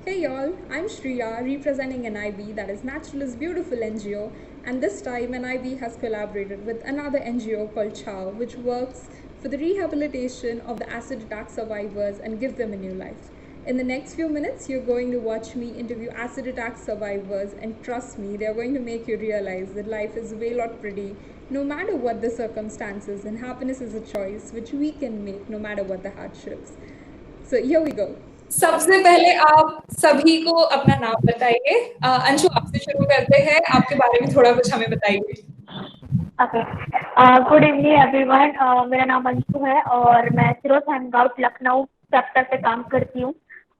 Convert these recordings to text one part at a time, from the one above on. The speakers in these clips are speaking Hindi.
Hey y'all, I'm Shriya representing NIB, that is Natural is Beautiful NGO, and this time NIB has collaborated with another NGO called CHOW, which works for the rehabilitation of the acid attack survivors and give them a new life. In the next few minutes, you're going to watch me interview acid attack survivors, and trust me, they're going to make you realize that life is way lot pretty no matter what the circumstances, and happiness is a choice which we can make no matter what the hardships. So here we go. सबसे पहले आप सभी को अपना नाम बताइए। अंशु, आपसे शुरू करते हैं। आपके बारे में थोड़ा कुछ हमें बताइए। Okay, good evening everyone. मेरा नाम अंशु है और मैं सिरोज हैंगआउट लखनऊ चैप्टर पे काम करती हूँ।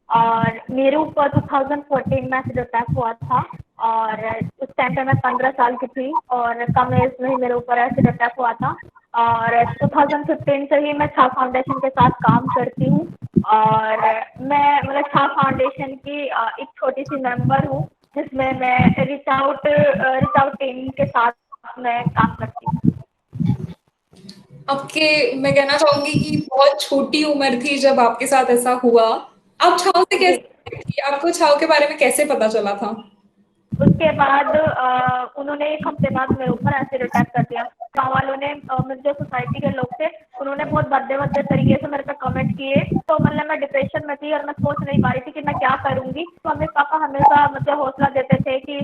और मेरे ऊपर 2014 में एसिड अटैक हुआ था और उस टाइम पे मैं 15 साल की थी और कम एज में ही मेरे ऊपर एसिड अटैक हुआ था। और 2015 से ही मैं छा फाउंडेशन के साथ काम करती हूँ और मैं मतलब छा फाउंडेशन की एक छोटी सी मेंबर हूँ जिसमें मैं रिच आउट टीम के साथ मैं काम करती हूँ। मैं कहना चाहूंगी कि बहुत छोटी उम्र थी जब आपके साथ ऐसा हुआ। आप छाव से कैसे थी? आपको छाव के बारे में कैसे पता चला था? उसके बाद उन्होंने 1 हफ्ते बाद मेरे ऊपर एसिड अटैक कर दिया। गाँव वालों ने जो सोसाइटी के लोग थे उन्होंने बहुत भद्दे-भद्दे तरीके से मेरे पे कमेंट किए। तो मतलब मैं डिप्रेशन में थी और मैं सोच नहीं पा रही थी कि मैं क्या करूँगी। मम्मी-पापा हमेशा मुझे हौसला देते थे कि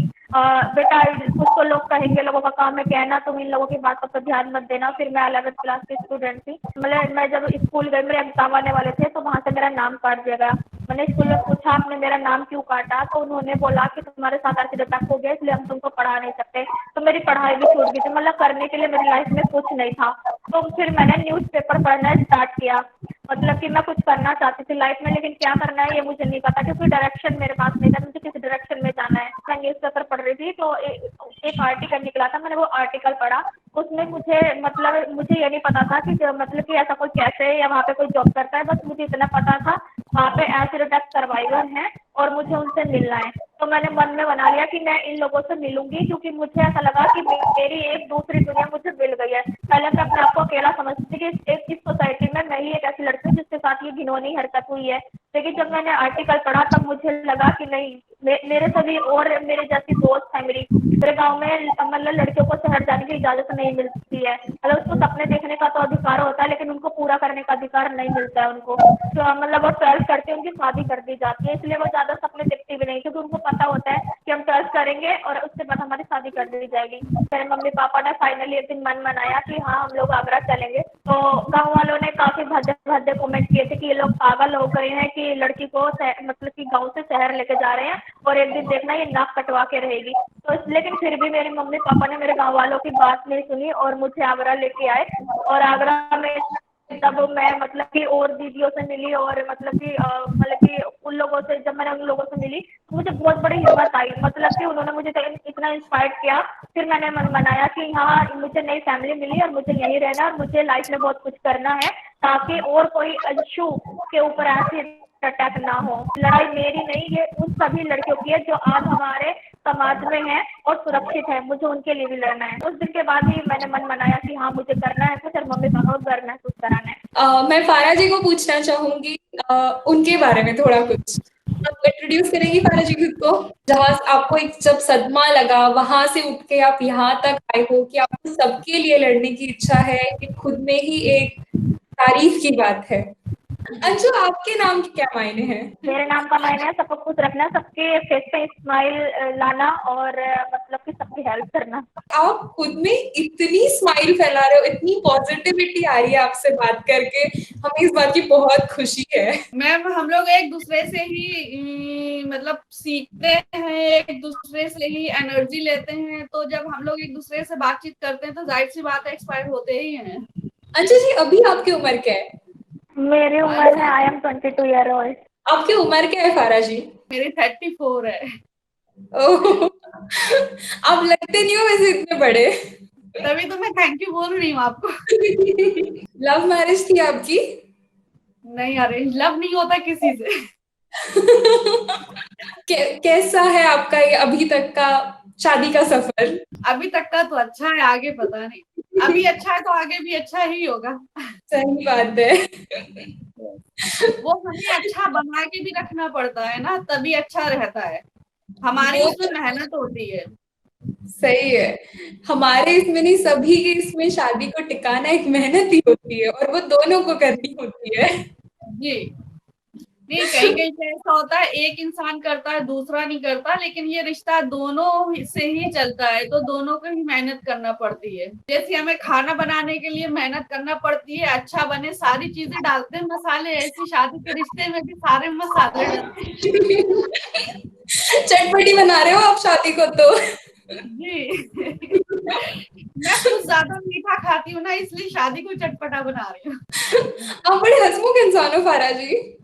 बेटा कुछ तो लोग कहेंगे, लोगों का काम है कहना, तुम इन लोगों की बातों पर ध्यान मत देना। फिर मैं 11th क्लास की स्टूडेंट थी। मतलब मैं जब स्कूल गई मेरे एग्ज़ाम आने वाले थे तो वहाँ से मेरा नाम काट दिया गया। मैंने स्कूल में पूछा आपने मेरा नाम क्यों काटा? तो उन्होंने बोला कि तुम्हारे साथ एसिड अटैक हो गया इसलिए हम तुमको पढ़ा नहीं सकते। तो मेरी पढ़ाई भी छूट गई थी। मतलब करने के लिए मेरी लाइफ में कुछ नहीं था। तो फिर मैंने न्यूज़पेपर पढ़ना स्टार्ट किया। मतलब कि मैं कुछ करना चाहती थी लाइफ में, लेकिन क्या करना है ये मुझे नहीं पता क्योंकि डायरेक्शन मेरे पास नहीं था, मुझे किस डायरेक्शन में जाना है। मैं न्यूज़पेपर पढ़ रही थी तो एक आर्टिकल निकला था, मैंने वो आर्टिकल पढ़ा। उसमें मुझे ये नहीं पता था कि मतलब कि ऐसा कोई कैसे है या वहाँ पे कोई जॉब करता है। बस मुझे इतना पता था वहाँ पे एसिड अटैक सर्वाइवर हैं और मुझे उनसे मिलना है। तो मैंने मन में बना लिया कि मैं इन लोगों से मिलूंगी क्योंकि मुझे ऐसा लगा कि मेरी एक दूसरी दुनिया मुझे मिल गई है। पहले मैं अपने आप को अकेला समझती थी कि इस सोसाइटी में मैं ही एक ऐसी लड़की हूँ जिसके साथ ये घिनौनी हरकत हुई है। लेकिन जब मैंने आर्टिकल पढ़ा तब मुझे लगा कि नहीं, मेरे सभी और मेरे जैसी दोस्त है मेरे गाँव में मतलब लड़कियों को शहर जाने की इजाज़त नहीं मिलती है। मतलब उसको सपने देखने का तो अधिकार होता है लेकिन उनको पूरा करने का अधिकार नहीं मिलता है उनको। तो मतलब वो 12th करके उनकी शादी कर दी जाती है, इसलिए वो ज़्यादा सपने देखती भी नहीं क्योंकि उनको पता होता है कि हम 12th करेंगे और उसके बाद हमारी शादी कर दी जाएगी। मेरे मम्मी-पापा ने फाइनली एक दिन मन बनाया कि हाँ, हम लोग आगरा चलेंगे। तो गाँव वालों ने काफ़ी भद्दे-भद्दे कमेंट किए थे कि ये लोग पागल हो गए हैं कि लड़की को मतलब कि गाँव से शहर लेके जा रहे हैं और एक दिन देखना ये नाक कटवा के रहेगी। तो लेकिन फिर भी मेरे मम्मी-पापा ने मेरे गाँव वालों की बात नहीं सुनी और मुझे आगरा लेके आए। और आगरा में तब मैं मतलब कि और दीदियों से मिली और मतलब कि उन लोगों से जब मैंने उन लोगों से मिली तो मुझे बहुत बड़ी हिम्मत आई। मतलब कि उन्होंने मुझे इतना इंस्पायर किया। फिर मैंने मन बनाया कि हाँ, मुझे नई फैमिली मिली और मुझे यहीं रहना और मुझे लाइफ में बहुत कुछ करना है ताकि और कोई अंशु के ऊपर ऐसी अटैक ना हो। लड़ाई मेरी नहीं, ये उन सभी लड़कियों की है जो आज हमारे समाज में है और सुरक्षित है। मुझे उनके लिए भी लड़ना है। उस दिन के बाद ही मैंने मन बनाया कि हाँ, मुझे करना है कुछ और मम्मी पापा को गर्व महसूस कराना है। मैं फारा जी को पूछना चाहूंगी उनके बारे में थोड़ा कुछ। आप इंट्रोड्यूस करेंगी फारा जी खुद को? जहाँ आपको एक जब सदमा लगा वहां से उठ के आप यहाँ तक आए हो कि आपको सबके लिए लड़ने की इच्छा है, ये खुद में ही एक तारीफ की बात है। अंशु, आपके नाम के क्या मायने हैं? मेरे नाम का मायने है सबको खुश रखना, सबके फेस पे स्माइल लाना और मतलब कि सबकी हेल्प करना। आप खुद में इतनी स्माइल फैला रहे हो, इतनी पॉजिटिविटी आ रही है आपसे बात करके, हमें इस बात की बहुत खुशी है। मैम, हम लोग एक दूसरे से ही मतलब सीखते हैं, एक दूसरे से ही एनर्जी लेते हैं। तो जब हम लोग एक दूसरे से बातचीत करते हैं तो जाहिर सी बात है एक्सपायर होते ही हैं। अंशु जी, अभी आपकी उम्र क्या है? मेरी उम्र है आई एम 22 ईयर ओल्ड। आपकी उम्र क्या है फारा जी? मेरी 34 है। ओह, आप लगते नहीं हो वैसे इतने बड़े। तभी तो मैं थैंक यू बोल रही हूँ आपको। लव मैरिज थी आपकी? नहीं, अरेंज लव नहीं होता किसी से। कैसा है आपका ये अभी तक का शादी का सफर? अभी तक का तो अच्छा है, आगे पता नहीं। अभी अच्छा है तो आगे भी अच्छा ही होगा। सही बात है। वो हमें अच्छा बना के भी रखना पड़ता है ना, तभी अच्छा रहता है। हमारी वो उसमें तो मेहनत होती है। सही है। हमारे इसमें नहीं, सभी के इसमें शादी को टिकाना एक मेहनत ही होती है और वो दोनों को करनी होती है। जी। नहीं, कहीं कहीं पे ऐसा होता है एक इंसान करता है दूसरा नहीं करता, लेकिन ये रिश्ता दोनों से ही चलता है, तो दोनों को ही मेहनत करना पड़ती है। जैसे हमें खाना बनाने के लिए मेहनत करना पड़ती है, अच्छा बने, सारी चीजें डालते हैं मसाले, ऐसी शादी के रिश्ते में भी सारे मसाले डालते हैं। चटपटी बना रहे हो आप शादी को तो। जी। मैं कुछ ज्यादा मीठा खाती हूँ ना, इसलिए शादी को चटपटा बना रही हूँ। आप बड़े हंसमुख इंसान हो फारा जी।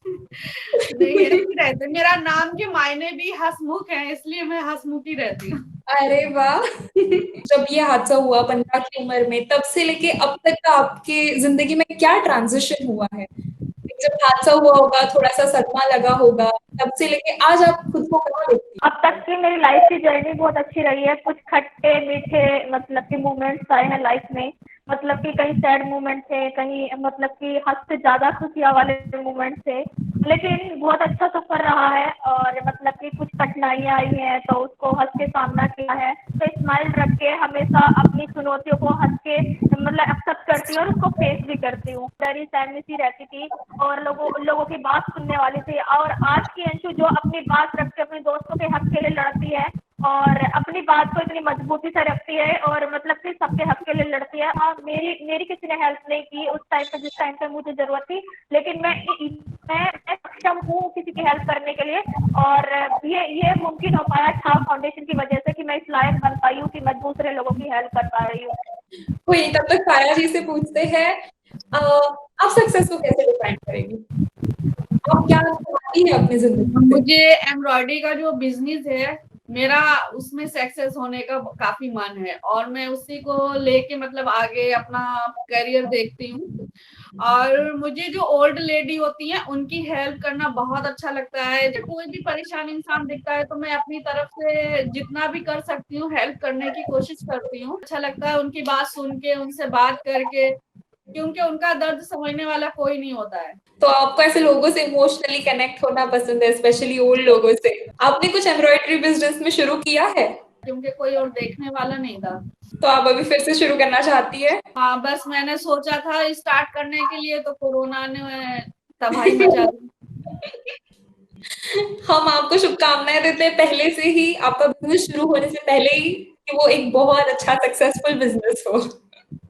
नहीं, ऐसे ही रहते, मेरा नाम के मायने भी हंसमुख है, इसलिए मैं हंसमुखी रहती हूँ। अरे वाह। जब ये हादसा हुआ 15 की उम्र में, तब से लेके अब तक का आपके जिंदगी में क्या ट्रांजिशन हुआ है? जब हादसा हुआ होगा, थोड़ा सा सदमा लगा होगा, तब से लेके आज आप खुद को कहाँ देखती हैं? अब तक की मेरी लाइफ की जर्नी बहुत अच्छी रही है। कुछ खट्टे मीठे मतलब कि मोमेंट्स आए हैं लाइफ में, मतलब कि कहीं सैड मोमेंट थे, कहीं मतलब कि हद से ज़्यादा खुशियाँ वाले मोमेंट थे, लेकिन बहुत अच्छा सफ़र रहा है। और मतलब कि कुछ कठिनाइयाँ आई हैं तो उसको हंस के सामना किया है, तो स्माइल रख के हमेशा अपनी चुनौतियों को हंस के मतलब एक्सेप्ट करती हूँ और उसको फेस भी करती हूँ। डरी सहमी सी रहती थी और लोगों की बात सुनने वाली थी, और आज की अंशु जो अपनी बात रख के अपने दोस्तों के हक के लिए लड़ती है और अपनी बात को इतनी मजबूती से रखती है और मतलब कि सबके हक के लिए लड़ती है। और मेरी मेरी किसी ने हेल्प नहीं की उस टाइम पे जिस टाइम पे मुझे जरूरत थी, लेकिन मैं सक्षम हूँ किसी की हेल्प करने के लिए। और ये मुमकिन हो पाया था फाउंडेशन की वजह से कि मैं इस लायक बन पाई हूँ कि मैं दूसरे लोगों की हेल्प कर पा रही हूँ। कोई तब तक फारा जी से पूछते हैं, आप सक्सेस को कैसे डिफाइन करेंगी? आप क्या चाहती हैं अपनी जिंदगी से? मुझे एम्ब्रॉयडरी का जो बिजनेस है मेरा, उसमें सक्सेस होने का काफी मन है, और मैं उसी को लेके मतलब आगे अपना करियर देखती हूँ। और मुझे जो ओल्ड लेडी होती हैं उनकी हेल्प करना बहुत अच्छा लगता है। जब कोई भी परेशान इंसान दिखता है तो मैं अपनी तरफ से जितना भी कर सकती हूँ हेल्प करने की कोशिश करती हूँ। अच्छा लगता है उनकी बात सुन के, उनसे बात करके, क्योंकि उनका दर्द समझने वाला कोई नहीं होता है। तो आपको ऐसे लोगों से इमोशनली कनेक्ट होना पसंद है, स्पेशली ओल्ड लोगों से। आपने कुछ एम्ब्रॉयडरी बिजनेस में शुरू किया है? क्योंकि कोई और देखने वाला नहीं था। तो आप अभी फिर से शुरू करना चाहती है? हाँ, बस मैंने सोचा था स्टार्ट करने के लिए, तो कोरोना ने तबाही मचा दी। हम आपको शुभकामनाएं देते हैं पहले से ही, आपका बिजनेस शुरू होने से पहले ही, कि वो एक बहुत अच्छा सक्सेसफुल बिजनेस हो।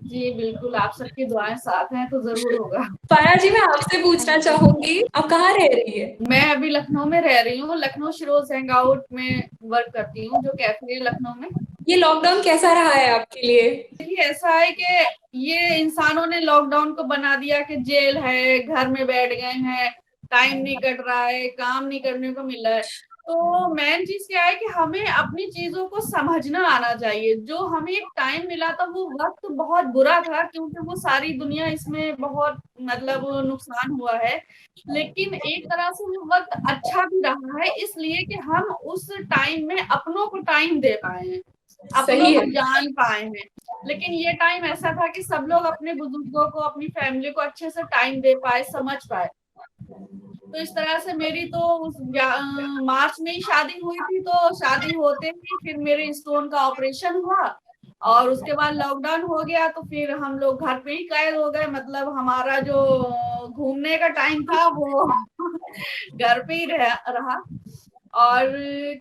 जी बिल्कुल, आप सबकी दुआएं साथ हैं तो जरूर होगा। फारा जी, मैं आपसे पूछना चाहूंगी, आप कहाँ रह रही है? मैं अभी लखनऊ में रह रही हूँ, लखनऊ शिरोज हैंग आउट में वर्क करती हूँ, जो कैफे है लखनऊ में। ये लॉकडाउन कैसा रहा है आपके लिए? देखिए, ऐसा है कि ये इंसानों ने लॉकडाउन को बना दिया कि जेल है, घर में बैठ गए हैं, टाइम नहीं कट रहा है, काम नहीं करने को मिल रहा है। तो मेन चीज क्या है कि हमें अपनी चीजों को समझना आना चाहिए। जो हमें एक टाइम मिला था वो वक्त बहुत बुरा था, क्योंकि वो सारी दुनिया इसमें बहुत मतलब नुकसान हुआ है, लेकिन एक तरह से वो वक्त अच्छा भी रहा है, इसलिए कि हम उस टाइम में अपनों को टाइम दे पाए हैं, अपनों सही को है। जान पाए हैं। लेकिन ये टाइम ऐसा था कि सब लोग अपने बुजुर्गों को, अपनी फैमिली को अच्छे से टाइम दे पाए, समझ पाए। तो इस तरह से मेरी तो मार्च में ही शादी हुई थी, तो शादी होते ही फिर मेरे स्टोन का ऑपरेशन हुआ, और उसके बाद लॉकडाउन हो गया, तो फिर हम लोग घर पे ही कैद हो गए। मतलब हमारा जो घूमने का टाइम था वो घर पे ही रहा। और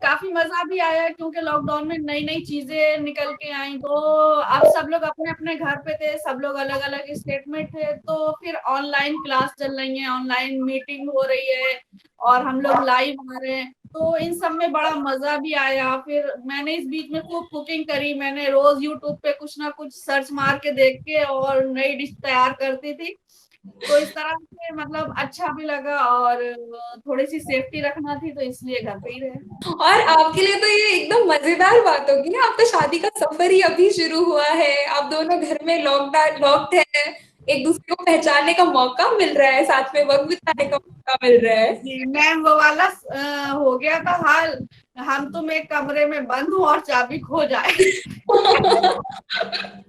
काफी मजा भी आया, क्योंकि लॉकडाउन में नई नई चीजें निकल के आई। तो अब सब लोग अपने अपने घर पे थे, सब लोग अलग अलग स्टेट में थे, तो फिर ऑनलाइन क्लास चल रही है, ऑनलाइन मीटिंग हो रही है, और हम लोग लाइव आ रहे हैं, तो इन सब में बड़ा मजा भी आया। फिर मैंने इस बीच में खूब कुकिंग करी, मैंने रोज यूट्यूब पे कुछ ना कुछ सर्च मार के देख के और नई डिश तैयार करती थी। तो इस तरह से मतलब अच्छा भी लगा, और थोड़ी सी सेफ्टी रखना थी, तो इसलिए घर पे ही रहे। और आपके लिए तो ये एकदम मजेदार बात होगी ना, आपका शादी का सफर ही अभी शुरू हुआ है, आप दोनों घर में लॉक्ड हैं, एक दूसरे को पहचानने का मौका मिल रहा है, साथ में वक्त बिताने का मौका मिल रहा है। जी, मैम वो वाला हो गया था हाल। हम तुम एक कमरे में बंद हो और चाबी खो जाए।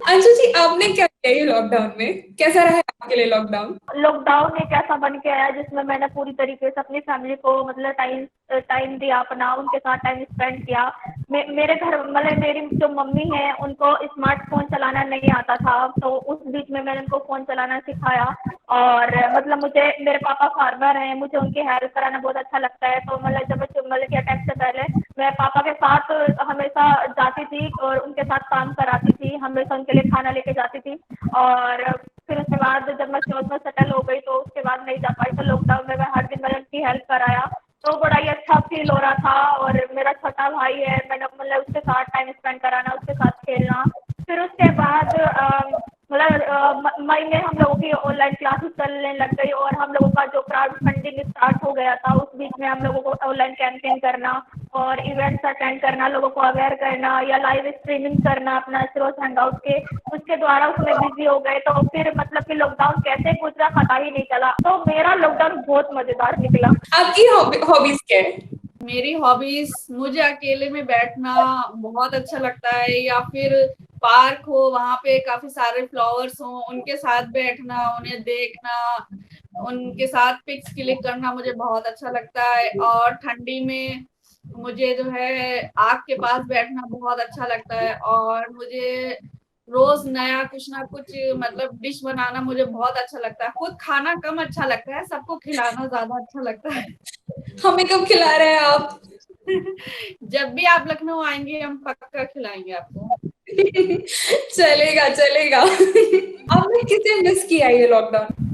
अंशु जी, आपने क्या किया ये लॉकडाउन में? कैसा रहा आपके लिए लॉकडाउन? लॉकडाउन एक ऐसा बन के आया जिसमें मैंने पूरी तरीके से अपनी फैमिली को मतलब टाइम टाइम दिया, अपना उनके साथ टाइम स्पेंड किया। मेरे घर मतलब मेरी जो मम्मी है उनको स्मार्टफोन चलाना नहीं आता था, तो उस बीच में मैंने उनको फ़ोन चलाना सिखाया। और मतलब मुझे मेरे पापा फार्मर हैं, मुझे उनकी हेल्प कराना बहुत अच्छा लगता है। तो मतलब जब मतलब कि अटैक से पहले मैं पापा के साथ हमेशा जाती थी और उनके साथ काम कराती थी, हमेशा उनके लिए खाना लेके जाती थी। और फिर उसके बाद जब मैं जॉब में सेटल हो गई तो उसके बाद नहीं जा पाई, तो लॉकडाउन में मैं हर दिन मैंने उनकी हेल्प कराया, तो बड़ा ही अच्छा फील हो रहा था। और मेरा छोटा भाई है, मैंने मतलब उसके साथ टाइम स्पेंड कराना, उसके साथ खेलना। फिर उसके बाद मतलब मई में हम लोगों की ऑनलाइन क्लासेस चलने लग गई और हम लोगों का जो क्राउड फंडिंग स्टार्ट हो गया था, उस बीच में हम लोगों को ऑनलाइन कैंपेन करना और इवेंट्स अटेंड करना, लोगों को अवेयर करना या लाइव स्ट्रीमिंग करना अपना सिरोस हैंगआउट के, उसके द्वारा उसमें बिजी हो गए। तो फिर मतलब कि लॉकडाउन कैसे गुजरा पता ही नहीं चला, तो मेरा लॉकडाउन बहुत मजेदार निकला। आपकी हॉबीज क्या है? मेरी हॉबीज, मुझे अकेले में बैठना बहुत अच्छा लगता है, या फिर पार्क हो वहां पे काफी सारे फ्लावर्स हो उनके साथ बैठना, उन्हें देखना, उनके साथ पिक्स क्लिक करना मुझे बहुत अच्छा लगता है। और ठंडी में मुझे जो है आग के पास बैठना बहुत अच्छा लगता है। और मुझे रोज नया कुछ ना कुछ मतलब डिश बनाना मुझे बहुत अच्छा लगता है। खुद खाना कम अच्छा लगता है, सबको खिलाना ज्यादा अच्छा लगता है। हमें कब खिला रहे हैं आप? जब भी आप लखनऊ आएंगे हम पक्का खिलाएंगे आपको। चलेगा चलेगा। आपने किसे मिस किया ये लॉकडाउन?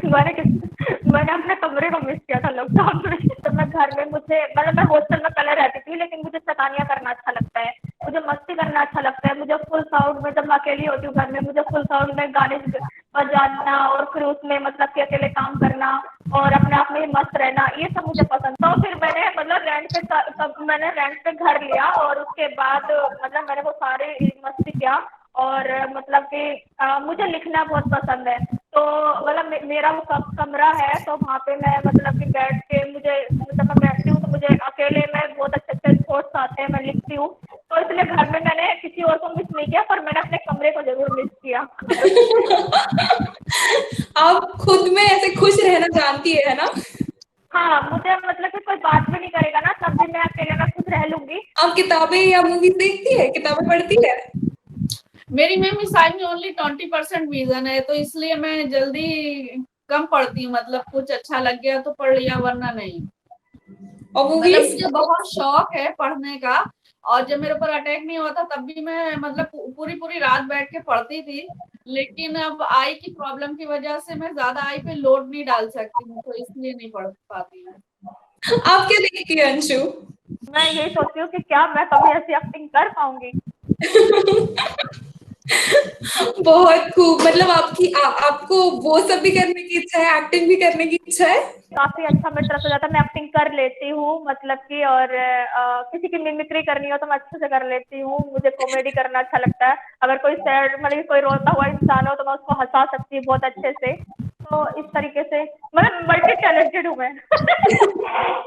मैंने अपने कमरे को मिस किया था लॉकडाउन में। तो मैं घर में मुझे मतलब मैं हॉस्टल में पहले रहती थी, लेकिन मुझे शैतानियाँ करना अच्छा लगता है, मुझे मस्ती करना अच्छा लगता है। मुझे फुल साउंड में, जब मैं अकेली होती हूँ घर में, मुझे फुल साउंड में गाने बजाना और फिर उसमें मतलब कि अकेले काम करना और अपने आप में ही मस्त रहना, ये सब मुझे पसंद। तो फिर मैंने मतलब मैंने रेंट पे घर लिया और उसके बाद मतलब मैंने वो सारे मस्ती किया। और मतलब कि मुझे लिखना बहुत पसंद है, तो मतलब मेरा वो कमरा है, तो वहाँ पे मैं मतलब कि बैठ के मुझे जब मैं बैठती हूँ तो मुझे अकेले में बहुत अच्छे अच्छे थॉट्स आते हैं, मैं लिखती हूँ। तो इसलिए घर में मैंने किसी और को मिस नहीं किया, पर मैंने अपने कमरे को जरूर मिस किया। आप खुद में ऐसे खुश रहना जानती है ना? हाँ, मुझे मतलब कि कोई बात भी नहीं करेगा ना, तब भी मैं अकेले में खुश रह लूंगी। आप किताबें या मूवीज देखती है, किताबें पढ़ती है? मेरी मैम इस साल में ओनली 20% विजन है, तो इसलिए मैं जल्दी कम पढ़ती हूँ। मतलब कुछ अच्छा लग गया तो पढ़ लिया, वरना नहीं। और मतलब मूवीज? मुझे बहुत शौक है पढ़ने का, और जब मेरे ऊपर अटैक नहीं हुआ था तब भी मैं मतलब पूरी पूरी रात बैठ के पढ़ती थी। लेकिन अब आई की प्रॉब्लम की वजह से मैं ज्यादा आई पे लोड नहीं डाल सकती हूँ, तो इसलिए नहीं पढ़ पाती हूँ। आप क्या देखती है अंशु? मैं यही सोचती हूँ कि क्या मैं कभी ऐसी एक्टिंग कर पाऊंगी। बहुत खूब। मतलब आपको वो सब भी करने की इच्छा है, एक्टिंग भी करने की इच्छा है? काफी अच्छा मेरे तरफ से जाता है, मैं एक्टिंग कर लेती हूँ मतलब कि। और किसी की मिमिक्री करनी हो तो मैं अच्छे से कर लेती हूँ। मुझे कॉमेडी करना अच्छा लगता है, अगर कोई सैड मतलब कोई रोता हुआ इंसान हो तो मैं उसको हंसा सकती हूँ बहुत अच्छे से। तो इस तरीके से मतलब मल्टी टैलेंटेड हूँ मैं।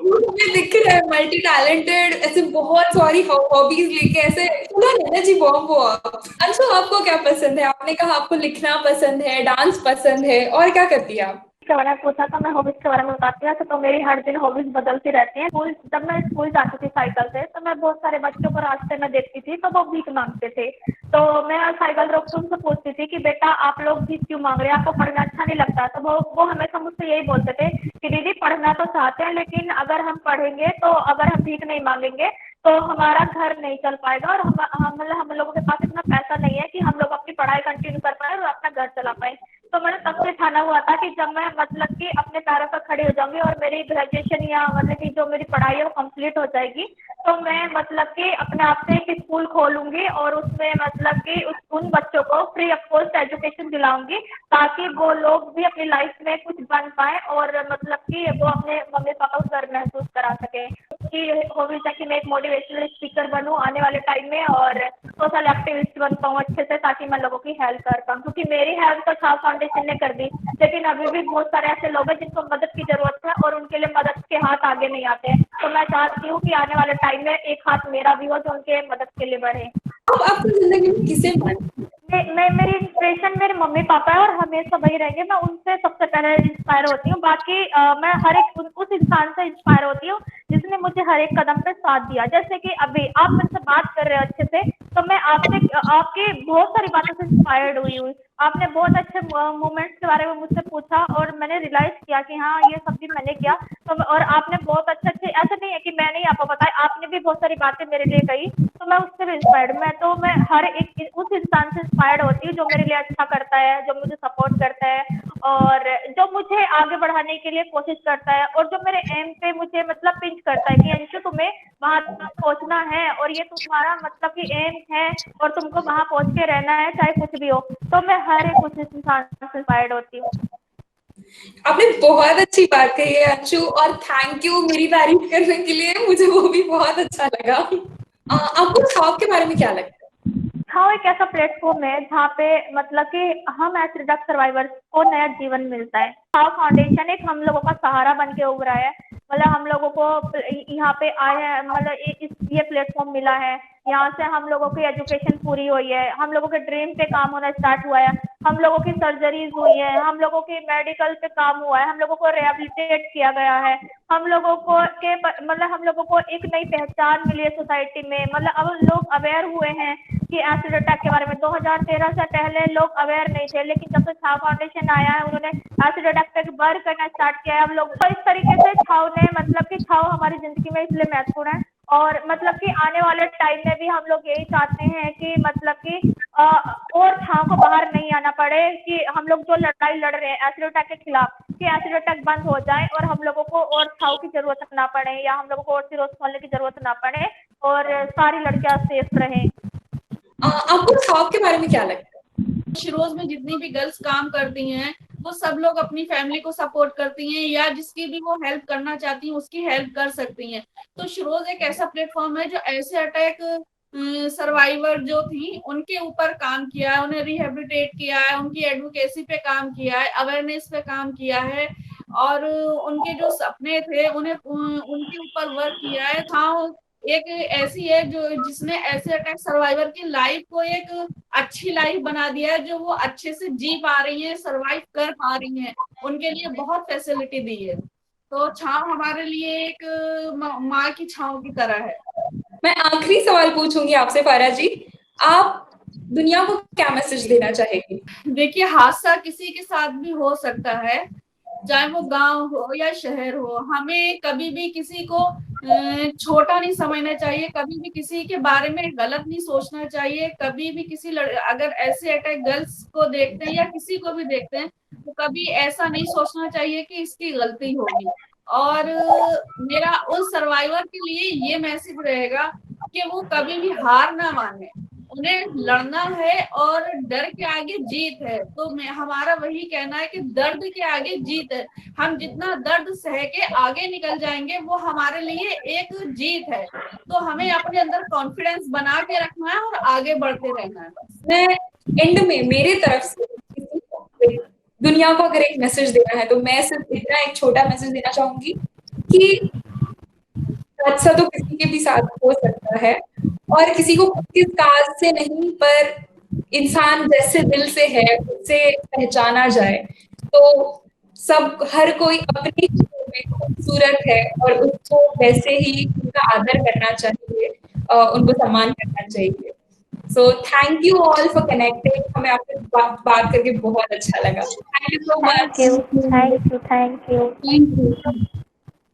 मुझे दिख रहा है मल्टी टैलेंटेड, ऐसे बहुत सारी हॉबीज लेके ऐसे पूरा एनर्जी बॉम्ब हो आप। अंशु, आपको क्या पसंद है? आपने कहा आपको लिखना पसंद है, डांस पसंद है, और क्या करती है आप? के बारे में पूछा था, मैं हॉबीज के बारे में बताती हूँ। तो मेरी हर दिन हॉबीज बदलती रहती हैं। जब मैं स्कूल जाती थी साइकिल से, तो मैं बहुत सारे बच्चों को रास्ते में देखती थी, तो वो भीख मांगते थे। तो मैं साइकिल रोक के उनसे पूछती थी कि बेटा आप लोग भीख क्यों मांग रहे हैं, आपको पढ़ना अच्छा नहीं लगता? तो वो हमेशा मुझसे यही बोलते थे कि दीदी पढ़ना तो चाहते हैं, लेकिन अगर हम पढ़ेंगे तो अगर हम भीख नहीं मांगेंगे तो हमारा घर नहीं चल पाएगा, और मतलब हम लोगों के पास इतना पैसा नहीं है कि हम लोग अपनी पढ़ाई कंटिन्यू कर पाए और अपना घर चला पाए। तो मैंने तब से ठाना हुआ था कि जब मैं मतलब कि अपने पैरों पर खड़ी हो जाऊंगी और मेरी ग्रेजुएशन या मतलब कि जो मेरी पढ़ाई है वो कंप्लीट हो जाएगी, तो मैं मतलब कि अपने आप से एक स्कूल खोलूंगी और उसमें मतलब कि उन बच्चों को फ्री ऑफ कॉस्ट एजुकेशन दिलाऊंगी, ताकि वो लोग भी अपनी लाइफ में कुछ बन पाए और मतलब कि वो अपने मम्मी पापा को गर्व महसूस करा सकें। की हॉबीज है कि मैं एक मोटिवेशनल स्पीकर बनूं आने वाले टाइम में और सोशल एक्टिविस्ट बन पाऊँ अच्छे से, ताकि मैं लोगों की हेल्प कर पाऊँ, क्योंकि मेरी हेल्प तो छाव फाउंडेशन ने कर दी, लेकिन अभी भी बहुत सारे ऐसे लोग हैं जिनको मदद की जरूरत है और उनके लिए मदद के हाथ आगे नहीं आते हैं। तो मैं चाहती हूँ कि आने वाले टाइम में एक हाथ मेरा भी हो जो उनके मदद के लिए बढ़े। आप अपनी जिंदगी में किसे मानते हैं? मैं मेरी इंस्पिरेशन मेरे मम्मी पापा है और हमेशा वही रहेंगे। मैं उनसे सबसे पहले इंस्पायर होती हूँ। बाकी मैं हर एक उस इंसान से इंस्पायर होती हूँ जिसने मुझे हर एक कदम पे साथ दिया। जैसे कि अभी आप मेरे से बात कर रहे हो अच्छे से, तो मैं आपसे आपकी बहुत सारी बातों से इंस्पायर्ड हुई हूँ। आपने बहुत अच्छे मोमेंट्स के बारे में मुझसे पूछा और मैंने रियलाइज किया कि हाँ ये सब भी मैंने किया। तो और आपने बहुत अच्छे ऐसा नहीं है कि मैं नहीं आपको बताया, आपने भी बहुत सारी बातें मेरे लिए कही, तो मैं उससे भी इंस्पायर्ड। मैं हर एक उस इंसान से इंस्पायर्ड होती हूँ जो मेरे लिए अच्छा करता है, जो मुझे सपोर्ट करता है और जो मुझे आगे बढ़ाने के लिए कोशिश करता है और जो मेरे एम पे मुझे मतलब पिंच करता है कि अंशु तुम्हें वहां पहुंचना है और ये तुम्हारा मतलब कि एम है और तुमको वहां पहुंच के रहना है चाहे कुछ भी हो। तो मैं हर एक उस इंसान से इंस्पायर्ड होती हूँ। आपने बहुत अच्छी बात कही है अंशु, और थैंक यू मेरी तारीफ करने के लिए, मुझे वो भी बहुत अच्छा लगा। आपको छाव के बारे में क्या लगता है? हाँ, एक ऐसा प्लेटफॉर्म है जहाँ पे मतलब कि हम एसिड अटैक सर्वाइवर्स को नया जीवन मिलता है। छाव फाउंडेशन एक हम लोगों का सहारा बन के उभरा है। मतलब हम लोगों को यहाँ पे आए हैं, मतलब ये प्लेटफॉर्म मिला है। यहाँ से हम लोगों की एजुकेशन पूरी हुई है, हम लोगों के ड्रीम पे काम होना स्टार्ट हुआ है, हम लोगों की सर्जरीज हुई है, हम लोगों की मेडिकल पे काम हुआ है, हम लोगों को रिहेबिलिटेट किया गया है, हम लोगों को हम लोगों को एक नई पहचान मिली है सोसाइटी में। मतलब अब लोग अवेयर हुए हैं कि एसिड अटैक के बारे में। 2013 से पहले लोग अवेयर नहीं थे, लेकिन जब से छाव फाउंडेशन आया है उन्होंने एसिड अटैक पे वर्क करना स्टार्ट किया है। हम लोग तो इस तरीके से छाव ने मतलब कि छाव हमारी जिंदगी में इसलिए महत्वपूर्ण है और मतलब कि आने वाले टाइम में भी हम लोग यही चाहते हैं कि मतलब कि और छाव को बाहर नहीं आना पड़े, कि हम लोग जो लड़ाई लड़ रहे हैं एसिड अटैक के खिलाफ, कि एसिड अटैक बंद हो जाए और हम लोगों को और छाव की जरूरत ना पड़े या हम लोगों को और सिरोस खोलने की जरूरत ना पड़े और सारी लड़कियां सेफ रहें। आपको छाव के बारे में क्या लगता है? शिरोज में जितनी भी गर्ल्स काम करती हैं वो सब लोग अपनी फैमिली को सपोर्ट करती हैं या जिसकी भी वो हेल्प करना चाहती हैं उसकी हेल्प कर सकती हैं। तो शिरोज एक ऐसा प्लेटफॉर्म है जो ऐसे अटैक सर्वाइवर जो थी उनके ऊपर काम किया है, उन्हें रिहेबिलिटेट किया है, उनकी एडवोकेसी पे काम किया है, अवेयरनेस पे काम किया है और उनके जो सपने थे उन्हें उनके ऊपर वर्क किया है। हाँ, एक ऐसी है जो जिसने ऐसे अटैक सर्वाइवर की लाइफ को एक अच्छी लाइफ बना दिया है, जो वो अच्छे से जी पा रही है, सरवाइव कर पा रही हैं, उनके लिए बहुत फैसिलिटी दी है। तो छाव हमारे लिए एक माँ की छाव की तरह है। मैं आखिरी सवाल पूछूंगी आपसे फारा जी, आप दुनिया को क्या मैसेज देना चाहेंगे? देखिए, हादसा किसी के साथ भी हो सकता है, चाहे वो गांव हो या शहर हो। हमें कभी भी किसी को छोटा नहीं समझना चाहिए, कभी भी किसी के बारे में गलत नहीं सोचना चाहिए। कभी भी किसी अगर ऐसे अटैक गर्ल्स को देखते हैं या किसी को भी देखते हैं तो कभी ऐसा नहीं सोचना चाहिए कि इसकी गलती होगी। और मेरा उस सर्वाइवर के लिए ये मैसेज रहेगा कि वो कभी भी हार ना माने, उन्हें लड़ना है और डर के आगे जीत है। तो हमारा वही कहना है कि दर्द के आगे जीत है। हम जितना दर्द सह के आगे निकल जाएंगे वो हमारे लिए एक जीत है। तो हमें अपने अंदर कॉन्फिडेंस बना के रखना है और आगे बढ़ते रहना है। मैं एंड में मेरे तरफ से दुनिया को अगर एक मैसेज देना है तो मैं सिर्फ इतना एक छोटा मैसेज देना चाहूंगी कि हादसा तो किसी के भी साथ हो सकता है और किसी को किस काज से नहीं, पर इंसान जैसे दिल से है उससे पहचाना जाए। तो सब हर कोई अपनी चीजों में खूबसूरत है और उसको वैसे ही उनका आदर करना चाहिए, उनको सम्मान करना चाहिए। So thank you all for connecting, हमें आपसे बात करके बहुत अच्छा लगा। Thank you so much. Thank you. Thank you.